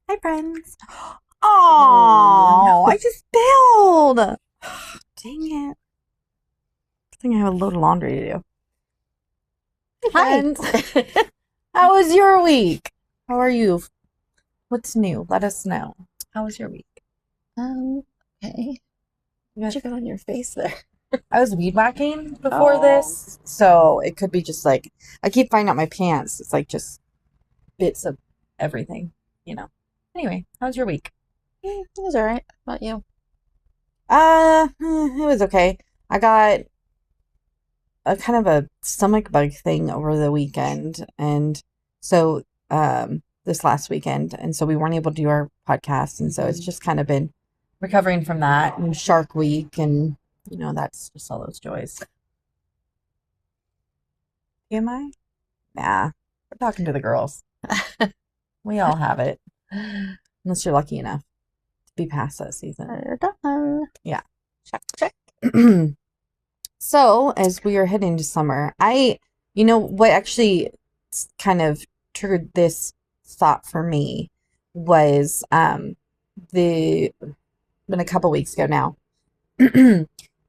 Hi, friends. Oh, I just spilled. Dang it. I think I have a load of laundry to do. Hi. Friends, how was your week? How are you? What's new? Let us know. How was your week? Um, okay. What you got on your face there? I was weed whacking before Oh. this, so it could be just like, I keep finding out my pants. It's like just bits of everything, you know. Anyway, how was your week? It was all right. How about you? It was okay. I got a kind of a stomach bug thing over the weekend, and so this last weekend, and so we weren't able to do our podcast, and so it's just kind of been recovering from that and Shark Week, and that's just all those joys. Am I? Nah, we're talking to the girls. We all have it, unless you're lucky enough to be past that season. We're done. Yeah. Check. So, as we are heading to summer, what actually kind of triggered this thought for me was been a couple weeks ago now.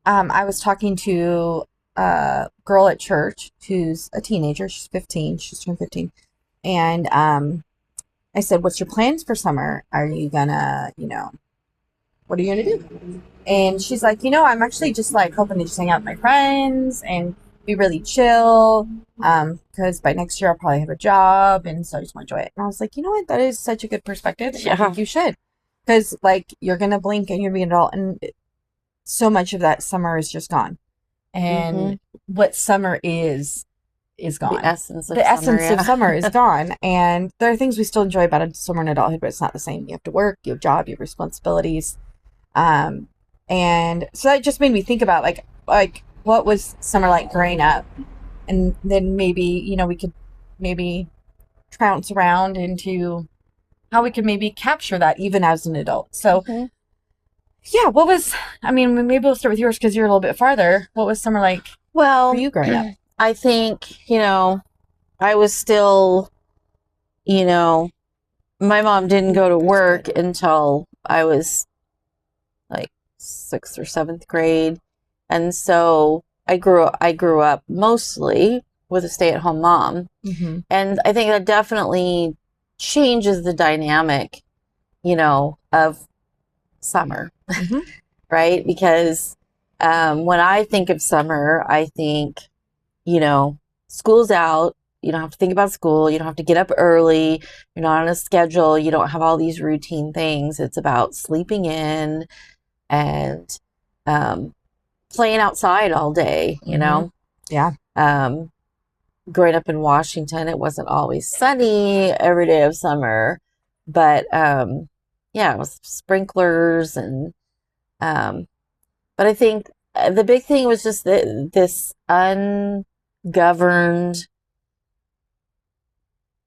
I was talking to a girl at church who's a teenager. She's 15. She's turned 15. And I said, "What's your plans for summer? Are you gonna, what are you gonna do?" And she's like, I'm actually just like hoping to just hang out with my friends and be really chill. Because by next year I'll probably have a job, and so I just want to enjoy it. And I was like, you know what? That is such a good perspective. And I think you should, because like you're gonna blink and you're gonna be an adult, and so much of that summer is just gone. And what summer is gone. The essence of the summer, essence of summer is gone. And there are things we still enjoy about summer and adulthood, but it's not the same. You have to work, you have a job, you have responsibilities. And so that just made me think about like what was summer like growing up, and then maybe we could maybe trounce around into how we could maybe capture that even as an adult. So yeah, maybe we'll start with yours because you're a little bit farther. What was summer like for you growing up? I think, I was still, my mom didn't go to work until I was like 6th or 7th grade. And so I grew up mostly with a stay-at-home mom. Mm-hmm. And I think that definitely changes the dynamic, of summer, right? Because when I think of summer, I think, school's out. You don't have to think about school. You don't have to get up early. You're not on a schedule. You don't have all these routine things. It's about sleeping in and playing outside all day, Yeah. Growing up in Washington, it wasn't always sunny every day of summer, but yeah, it was sprinklers and but I think the big thing was just this ungoverned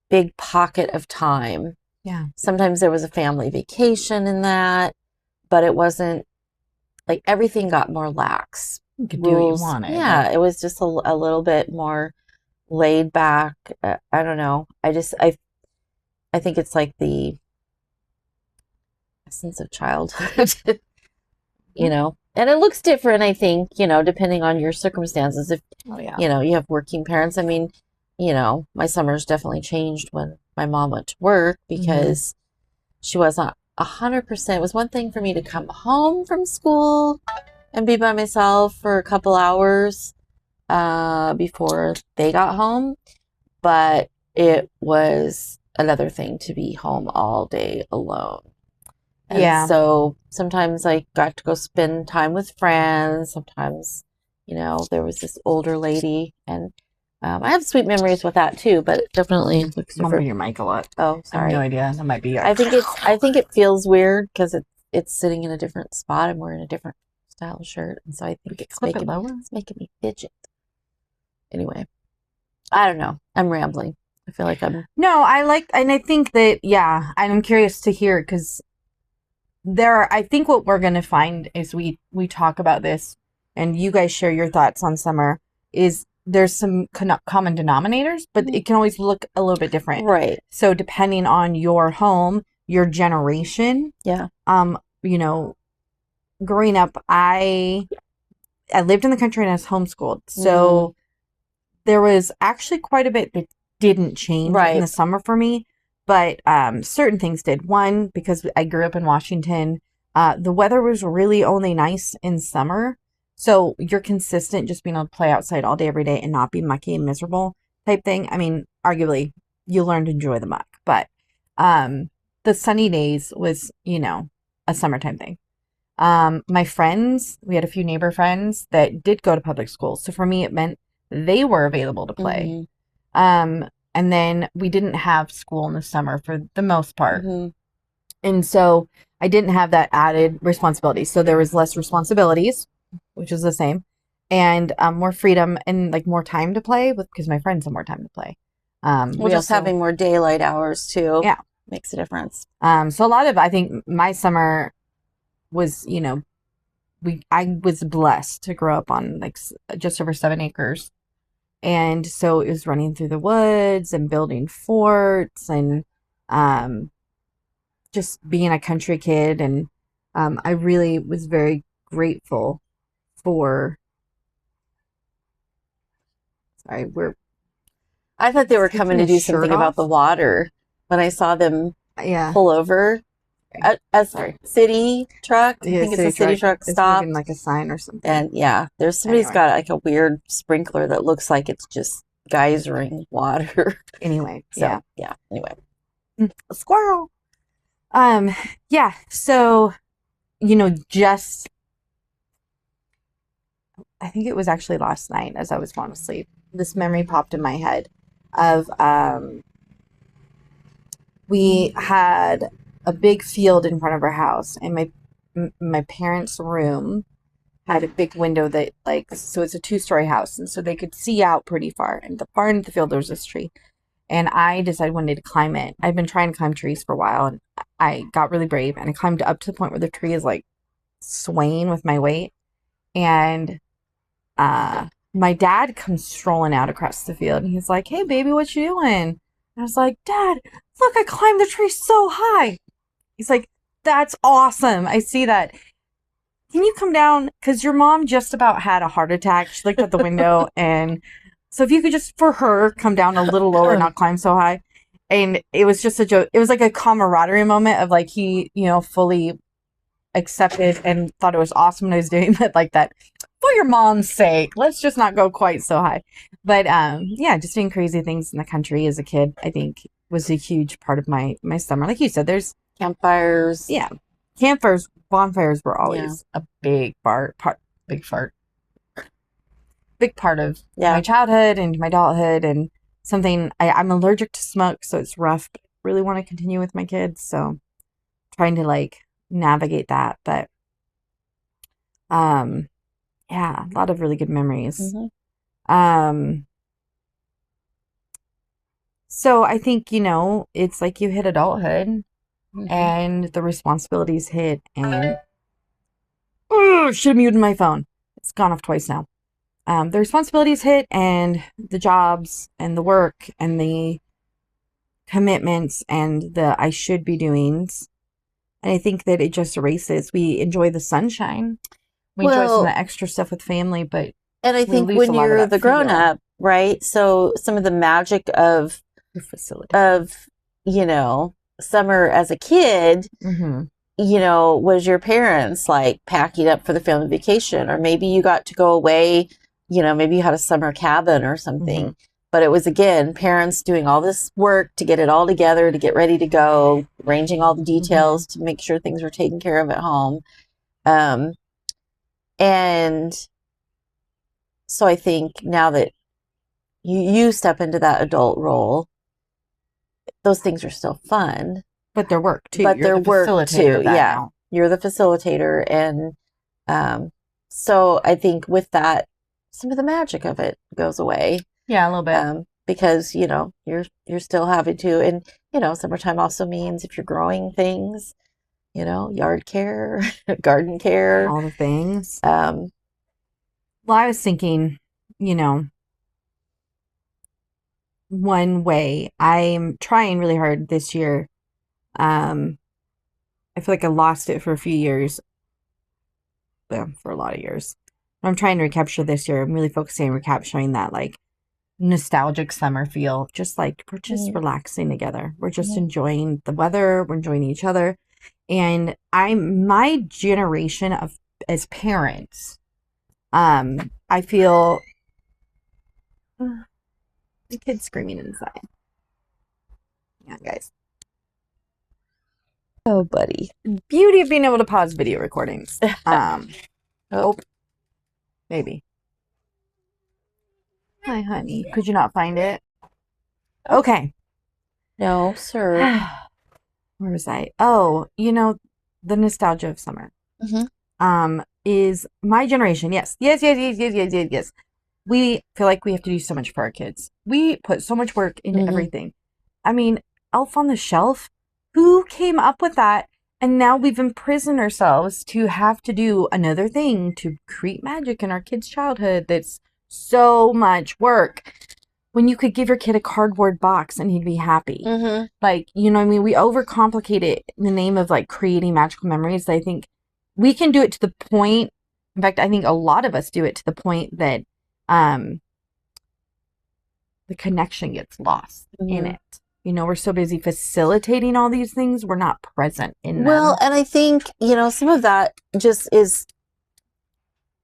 big pocket of time. Yeah. Sometimes there was a family vacation in that, but it wasn't like everything got more lax. You could do what you wanted. Yeah, it was just a little bit more laid back. I don't know. I think it's like the essence of childhood, And it looks different, I think, depending on your circumstances. If, you have working parents. I mean, my summers definitely changed when my mom went to work because she wasn't 100%. It was one thing for me to come home from school and be by myself for a couple hours before they got home. But it was another thing to be home all day alone. And so sometimes I got to go spend time with friends. Sometimes, there was this older lady, and I have sweet memories with that too, but definitely looks different. Your mic a lot. Oh, sorry. I have no idea. That might be I think it feels weird because it's sitting in a different spot. I'm wearing a different style shirt, and so I think it's making me fidget. Anyway, I don't know. I'm rambling. I feel like I'm... No, and I think that, and I'm curious to hear, because I think what we're going to find as we talk about this, and you guys share your thoughts on summer, is there's some common denominators, but it can always look a little bit different. Right. So depending on your home, your generation. Yeah. You know, growing up, I lived in the country and I was homeschooled. So there was actually quite a bit that didn't change in the summer for me, but certain things did. One, because I grew up in Washington, the weather was really only nice in summer. So you're consistent just being able to play outside all day, every day and not be mucky and miserable type thing. I mean, arguably, you learn to enjoy the muck, but the sunny days was, a summertime thing. My friends, we had a few neighbor friends that did go to public school. So for me, it meant they were available to play. And then we didn't have school in the summer for the most part. And so I didn't have that added responsibility. So there was less responsibilities, which is the same, and more freedom and like more time to play because my friends have more time to play. Well, just having more daylight hours too. Yeah. Makes a difference. So a lot of, I think my summer was, I was blessed to grow up on like just over 7 acres. And so it was running through the woods and building forts and just being a country kid. And I really was very grateful for. Sorry, I thought they were coming to do something about the water when I saw them pull over. A city truck. I think it's a city truck stop. It's like a sign or something. And there's somebody's got like a weird sprinkler that looks like it's just geysering water. Anyway, anyway, a squirrel. Yeah. So, just I think it was actually last night as I was falling asleep. This memory popped in my head of we had a big field in front of our house, and my parents' room had a big window that so it's a 2-story house, and so they could see out pretty far. And the far end of the field there was this tree, and I decided one day to climb it. I've been trying to climb trees for a while, and I got really brave, and I climbed up to the point where the tree is like swaying with my weight, and my dad comes strolling out across the field, and he's like, "Hey baby, what you doing?" And I was like, "Dad, look, I climbed the tree so high." He's like, "That's awesome. I see that. Can you come down? Because your mom just about had a heart attack. She looked out the window. And so if you could just, for her, come down a little lower, not climb so high." And it was just it was like a camaraderie moment of like he, fully accepted and thought it was awesome when I was doing it like that. For your mom's sake, let's just not go quite so high. But just doing crazy things in the country as a kid, I think was a huge part of my summer. Like you said, there's campfires. Yeah. Campfires, bonfires were always a big part of my childhood and my adulthood, and something I'm allergic to smoke, so it's rough, but I really want to continue with my kids. So trying to navigate that, but a lot of really good memories. So I think, it's like you hit adulthood and the responsibilities hit, and should have muted my phone. It's gone off twice now. The responsibilities hit, and the jobs and the work and the commitments and the I should be doings. And I think that it just erases. We enjoy the sunshine. We enjoy some of the extra stuff with family, but and I think when you're the grown up, right? So some of the magic of your facility summer as a kid, was your parents like packing up for the family vacation, or maybe you got to go away, maybe you had a summer cabin or something. But it was, again, parents doing all this work to get it all together, to get ready to go, arranging all the details to make sure things were taken care of at home. And so I think now that you step into that adult role, those things are still fun. But they're work, too. But they're work, too. Yeah. You're the facilitator. And so I think with that, some of the magic of it goes away. Yeah, a little bit. Because, you're still having to, and, summertime also means if you're growing things, yard care, garden care. All the things. Well, I was thinking, one way I'm trying really hard this year I feel like I lost it for a few years. Yeah, for a lot of years. I'm trying to recapture this year. I'm really focusing on recapturing that like nostalgic summer feel. Just like we're just relaxing together. We're just enjoying the weather. We're enjoying each other. And my generation of as parents, I feel the kid's screaming inside. Yeah, guys. Oh, buddy. Beauty of being able to pause video recordings. Oh, maybe. Hi, honey. Could you not find it? Okay. No, sir. Where was I? Oh, the nostalgia of summer. Is my generation. Yes. Yes. We feel like we have to do so much for our kids. We put so much work into everything. I mean, Elf on the Shelf, who came up with that? And now we've imprisoned ourselves to have to do another thing to create magic in our kids' childhood. That's so much work. When you could give your kid a cardboard box and he'd be happy. Like, you know what I mean? We overcomplicate it in the name of like creating magical memories. I think we can do it to the point. In fact, I think a lot of us do it to the point that the connection gets lost in it. We're so busy facilitating all these things, we're not present in them. Well, and I think, some of that just is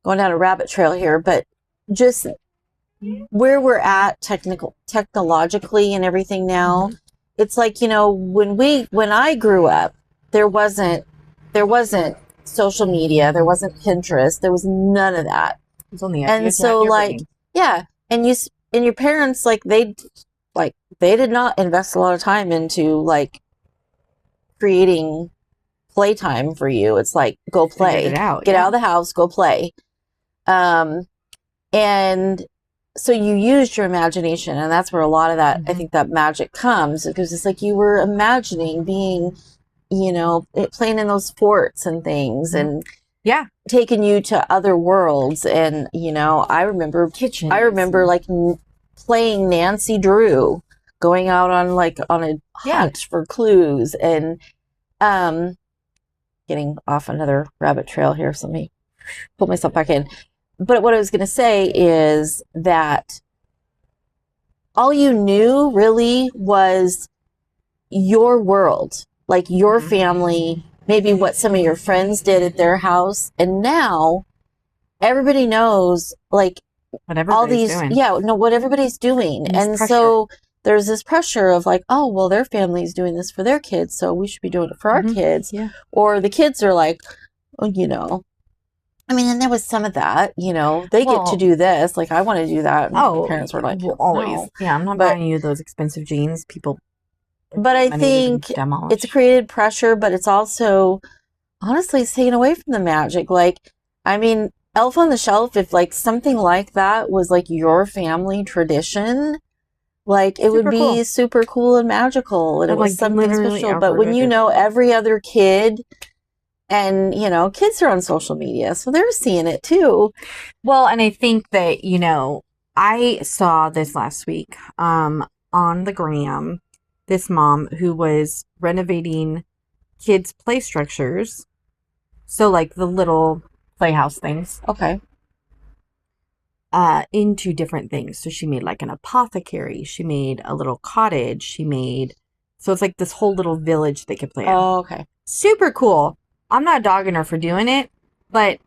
going down a rabbit trail here, but just where we're at technologically and everything now, it's like, when I grew up, there wasn't social media, there wasn't Pinterest, there was none of that. It's only and so like, yeah, and your parents, like they did not invest a lot of time into like creating playtime for you. It's like, go play, get out of the house, go play. And so you used your imagination, and that's where a lot of that, I think that magic comes, because it's like you were imagining being, playing in those forts and things, and taking you to other worlds. And, I remember like playing Nancy Drew, going out on a hunt for clues, and getting off another rabbit trail here. So let me pull myself back in. But what I was going to say is that all you knew really was your world, like your family, maybe what some of your friends did at their house. And now everybody knows like all these, what everybody's doing. And so there's this pressure of like, oh, well, their family's doing this for their kids, so we should be doing it for our kids. Yeah. Or the kids are like, I mean, and there was some of that, they get to do this. Like, I want to do that. And my parents were like, always. No. Yeah, I'm not buying you those expensive jeans. People. But I think it's created pressure, but it's also, honestly, it's taken away from the magic. Like, I mean, Elf on the Shelf, if like something like that was like your family tradition, like it would be super cool and magical. And it was something special. But when every other kid, and, kids are on social media, so they're seeing it too. Well, and I think that, I saw this last week on the gram, this mom who was renovating kids' play structures. So, like the little playhouse things. Okay. Into different things. So she made like an apothecary. She made a little cottage. So it's like this whole little village they could play in. Oh, okay. Super cool. I'm not dogging her for doing it, but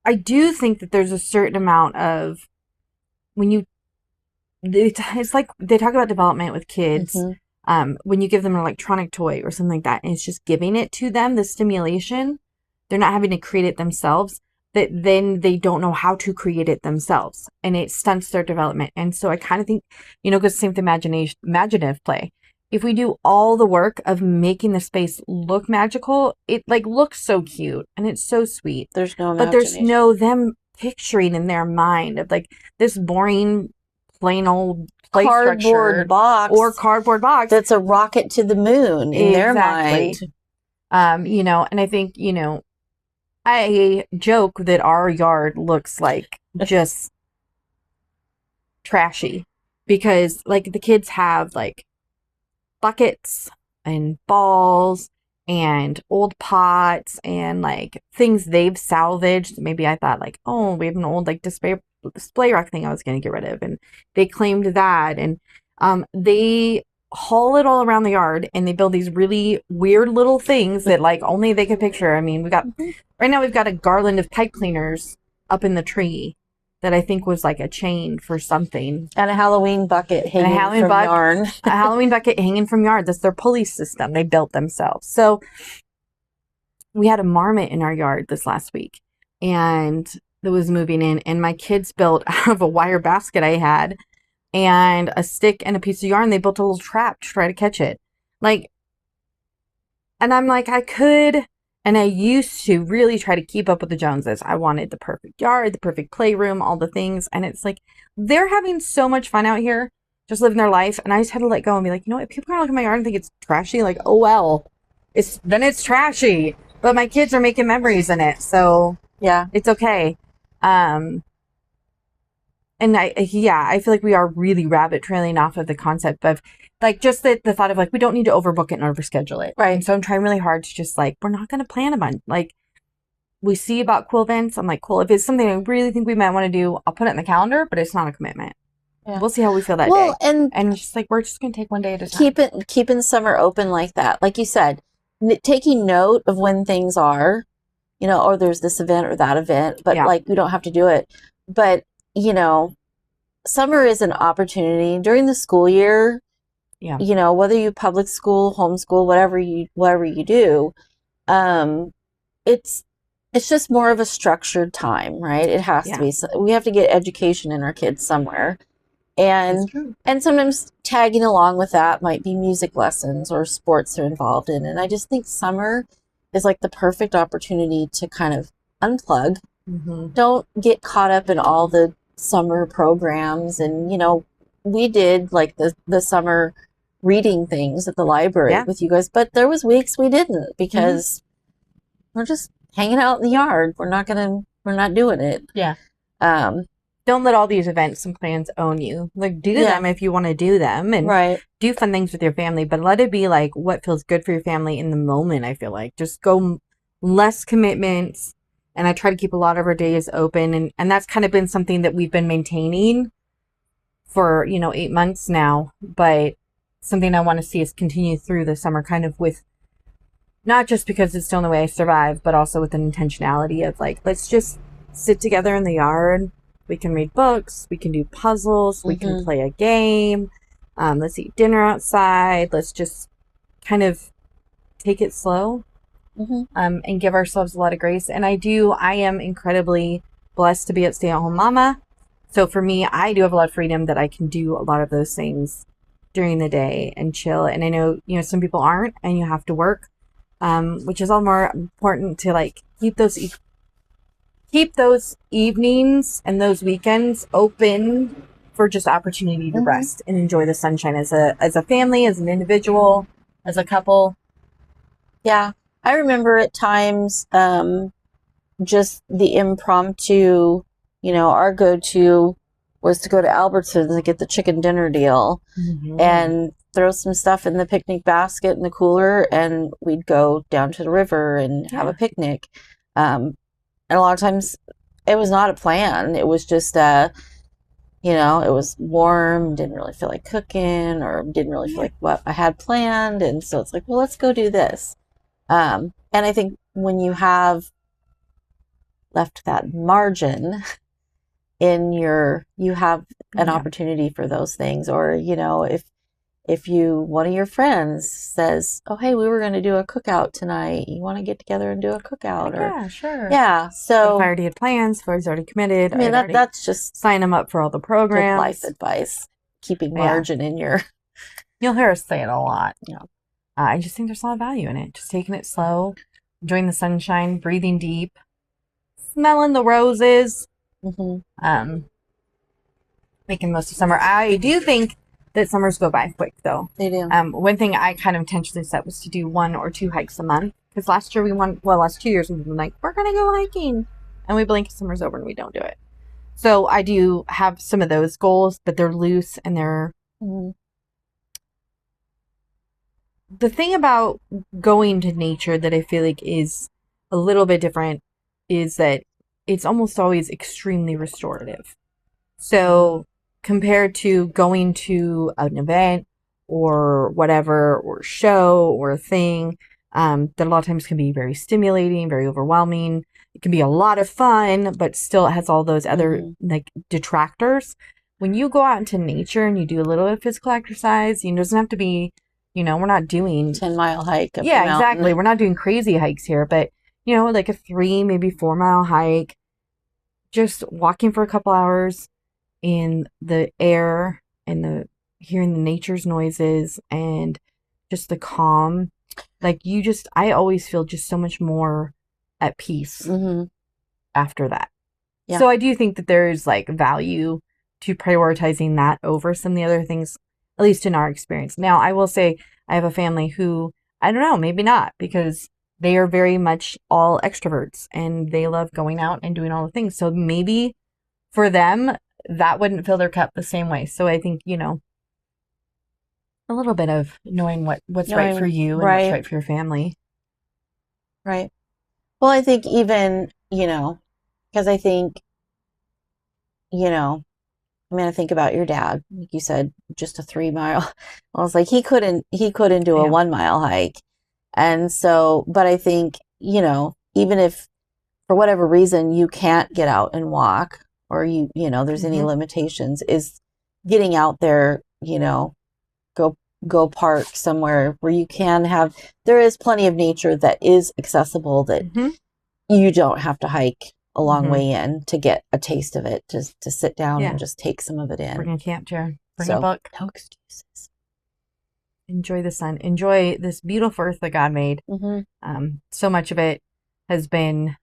I do think that there's a certain amount of it's like they talk about development with kids. When you give them an electronic toy or something like that, and it's just giving it to them, the stimulation, they're not having to create it themselves, that then they don't know how to create it themselves, and it stunts their development. And so I kind of think, because same with imaginative play. If we do all the work of making the space look magical, it like looks so cute and it's so sweet. There's no imagination. But there's no them picturing in their mind of like this boring, plain old play cardboard box that's a rocket to the moon in their mind. And I think, I joke that our yard looks like just trashy because like the kids have like buckets and balls and old pots and like things they've salvaged. Maybe I thought like, oh, we have an old like display rack thing I was going to get rid of, and they claimed that, and they haul it all around the yard, and they build these really weird little things that like only they could picture. I mean, right now we've got a garland of pipe cleaners up in the tree that I think was like a chain for something. And a Halloween bucket hanging from yarn. A Halloween bucket hanging from yarn. That's their pulley system they built themselves. So we had a marmot in our yard this last week, and that was moving in, and my kids built out of a wire basket I had and a stick and a piece of yarn. They built a little trap to try to catch it. Like, and I'm like, I could, and I used to really try to keep up with the Joneses. I wanted the perfect yard, the perfect playroom, all the things. And it's like, they're having so much fun out here, just living their life. And I just had to let go and be like, you know what? If people are looking at my yard and think it's trashy, like, oh, well, it's trashy. But my kids are making memories in it. So yeah, it's okay. And I feel like we are really rabbit trailing off of the concept of like just the thought of like, we don't need to overbook it and overschedule it. Right. And so I'm trying really hard to just like, we're not going to plan a bunch. Like, we see about cool events. I'm like, cool. If it's something I really think we might want to do, I'll put it in the calendar, but it's not a commitment. Yeah. We'll see how we feel that day. And just like, we're just going to take one day at a time. Keeping summer open like that. Like you said, taking note of when things are, you know, or there's this event or that event, but like, we don't have to do it. But, you know, summer is an opportunity during the school year. Yeah. You know, whether you public school, homeschool, whatever you do, it's just more of a structured time, right? It has to be. We have to get education in our kids somewhere. And sometimes tagging along with that might be music lessons or sports they're involved in. And I just think summer is like the perfect opportunity to kind of unplug. Mm-hmm. Don't get caught up in all the summer programs. And, you know, we did like the summer reading things at the library with you guys, but there was weeks we didn't because we're just hanging out in the yard. We're not doing it. Yeah. Don't let all these events and plans own you. Like, do them if you want to do them, and do fun things with your family, but let it be like what feels good for your family in the moment. I feel like just go less commitments. And I try to keep a lot of our days open. And that's kind of been something that we've been maintaining for, 8 months now. But something I want to see is continue through the summer, kind of with, not just because it's the only way I survive, but also with an intentionality of like, let's just sit together in the yard. We can read books. We can do puzzles. We can play a game. Let's eat dinner outside. Let's just kind of take it slow. And give ourselves a lot of grace. And I am incredibly blessed to be a stay-at-home mama. So for me, I do have a lot of freedom that I can do a lot of those things during the day and chill. And I know, some people aren't, and you have to work, which is all more important to like keep those evenings and those weekends open for just opportunity to rest and enjoy the sunshine as a family, as an individual, as a couple. Yeah. I remember at times, just the impromptu, our go-to was to go to Albertsons to get the chicken dinner deal and throw some stuff in the picnic basket in the cooler, and we'd go down to the river and have a picnic. And a lot of times it was not a plan. It was just, it was warm, didn't really feel like cooking, or didn't really feel like what I had planned. And so it's like, well, let's go do this. And I think when you have left that margin you have an opportunity for those things. Or, if one of your friends says, oh, hey, we were going to do a cookout tonight. You want to get together and do a cookout? Yeah, sure. Yeah. So if I already had plans, if I was already committed, I mean, that's just sign them up for all the programs. Life advice, keeping margin in your. You'll hear us say it a lot. Yeah. I just think there's a lot of value in it. Just taking it slow, enjoying the sunshine, breathing deep, smelling the roses, making the most of summer. I do think that summers go by quick, though. They do. One thing I kind of intentionally set was to do 1 or 2 hikes a month. Because last 2 years we've been like, we're going to go hiking. And we blink, summer's over, and we don't do it. So I do have some of those goals, but they're loose and they're... the thing about going to nature that I feel like is a little bit different is that it's almost always extremely restorative. So compared to going to an event or whatever, or show or a thing, that a lot of times can be very stimulating, very overwhelming. It can be a lot of fun, but still it has all those other like detractors. When you go out into nature and you do a little bit of physical exercise, it doesn't have to be, we're not doing 10-mile hike up yeah, the mountain. exactly. We're not doing crazy hikes here, but like a 3, maybe 4 mile hike, just walking for a couple hours in the air and the hearing the nature's noises and just the calm. Like I always feel just so much more at peace after that. Yeah. So I do think that there's like value to prioritizing that over some of the other things, at least in our experience. Now, I will say I have a family who, I don't know, maybe not, because they are very much all extroverts and they love going out and doing all the things. So maybe for them, that wouldn't fill their cup the same way. So I think, a little bit of knowing what's right for you and what's right for your family. Right. Well, I think even, because I think, I think about your dad, like you said, just a 3 mile. I was like, he couldn't do a 1 mile hike. And so, but I think, even if for whatever reason you can't get out and walk, or there's any limitations, is getting out there, go park somewhere where you can there is plenty of nature that is accessible, that you don't have to hike a long way in to get a taste of it, just to sit down and just take some of it in. Bring a camp chair, bring a book. No excuses. Enjoy the sun. Enjoy this beautiful earth that God made. So much of it has been,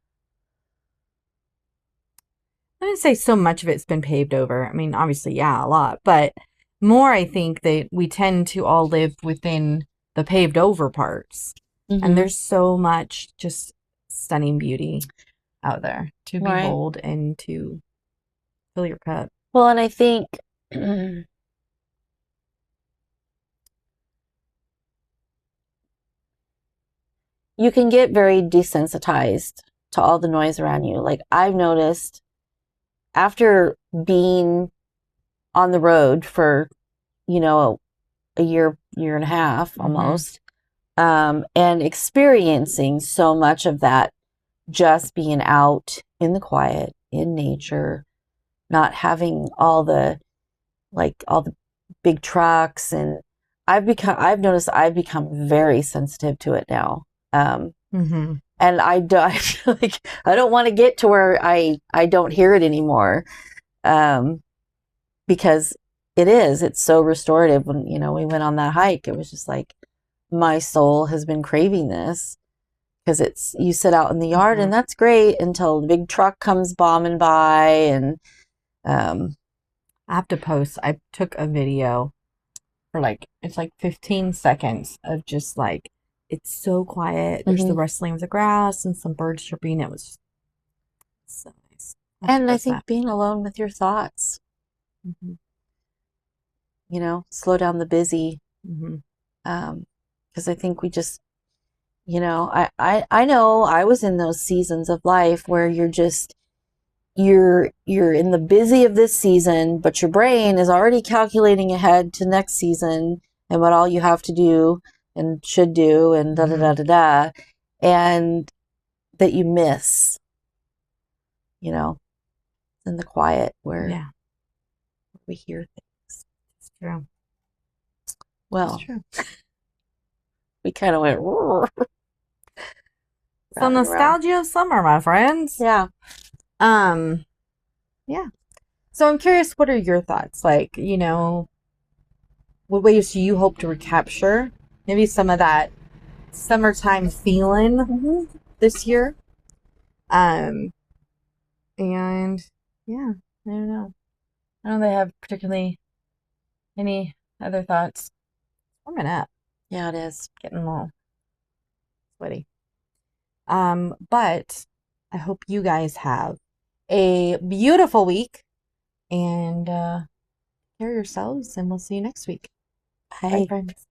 I didn't say so much of it's been paved over. I mean, obviously, yeah, a lot. But more, I think that we tend to all live within the paved over parts. And there's so much just stunning beauty out there to behold and to fill your cup. Well, and I think you can get very desensitized to all the noise around you. Like I've noticed after being on the road for, a year and a half almost, and experiencing so much of that, just being out in the quiet, in nature, not having all the big trucks, and I've noticed I've become very sensitive to it now. And I don't want to get to where I don't hear it anymore, because it's so restorative. When we went on that hike, it was just like my soul has been craving this, because you sit out in the yard and that's great until the big truck comes bombing by. And I have to post, I took a video for it's 15 seconds of just it's so quiet. There's the rustling of the grass and some birds chirping. It was just so nice. And I think being alone with your thoughts, slow down the busy. Because I think we just, I know I was in those seasons of life where you're in the busy of this season, but your brain is already calculating ahead to next season and what all you have to do and should do, and da da da da da, and that you miss, in the quiet where we hear things. It's true. Well, it's true. We kind of went some nostalgia of summer, my friends. Yeah. Yeah. So I'm curious, what are your thoughts? What ways do you hope to recapture maybe some of that summertime feeling this year? And yeah, I don't know. I don't think I have particularly any other thoughts. Warming up. Yeah, it is. Getting a little sweaty. But I hope you guys have a beautiful week, and care yourselves, and we'll see you next week. Bye, friends.